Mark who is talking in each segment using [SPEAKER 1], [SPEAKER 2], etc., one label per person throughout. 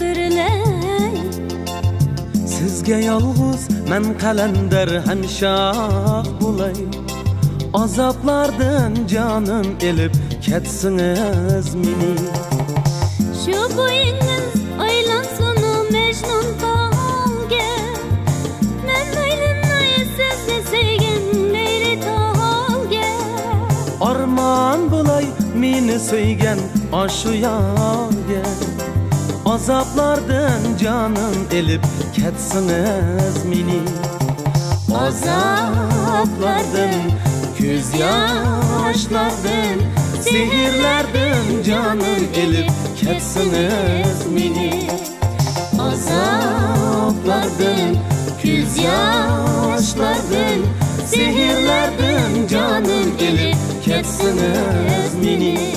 [SPEAKER 1] yağdırlay.
[SPEAKER 2] Sizge yalğız men kalender hemşah bulay. Azaplardan canım elip ketsiniz meni.
[SPEAKER 1] Şu boyunuz aylansın Mecnun Talge. Men aylanay sizni sevgen Leyli Talge.
[SPEAKER 2] Arman bulay meni söygen aşu yarge. Azaplardan canım elip ketsiniz meni. Azaplardan, göz yaşlardan, zehirlerden canım elip ketsiniz meni. Azaplardan, göz yaşlardan, zehirlerden canım elip ketsiniz meni.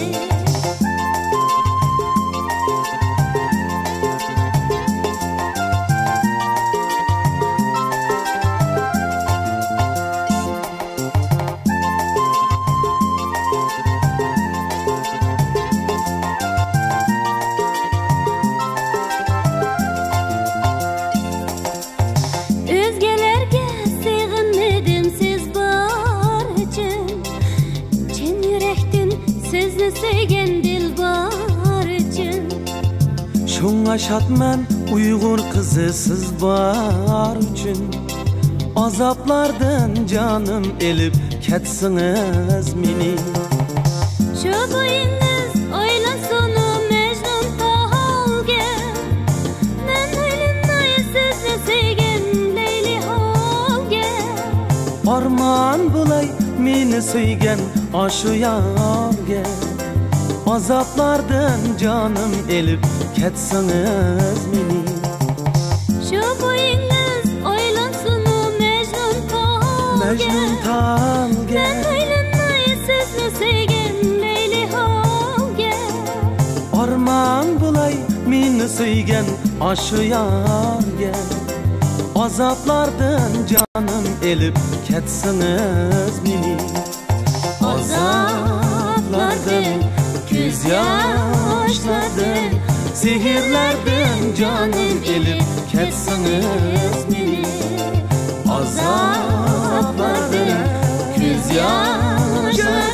[SPEAKER 1] Özgelerge sığınmadım siz bar için. Çin yürektin sizni sevgen dilbar için.
[SPEAKER 2] Şoňa şatman Uygur kızı siz bar üçün. Azaplardan canım elip ketsiniz meni.
[SPEAKER 1] Şu boyunuz aylansın Mecnun Talge. Men aylanay sizni sevgen Leyli Halge.
[SPEAKER 2] Arman bulay meni söygen aşu yarge. Azaplardan canım elip ketsiniz meni.
[SPEAKER 1] Şu boyunuz aylansın Mecnun Talge.
[SPEAKER 2] Mecnun Talge.
[SPEAKER 1] Men aylanay sizni sevgen Leyli Halge.
[SPEAKER 2] Arman bulay meni söygen aşu yarge. Azaplardan canım elip ketsiniz meni. Azaplardan, göz yaşlardan, zehirlerden canım elip ketsiniz meni. Azaplardan, göz yaşlardan,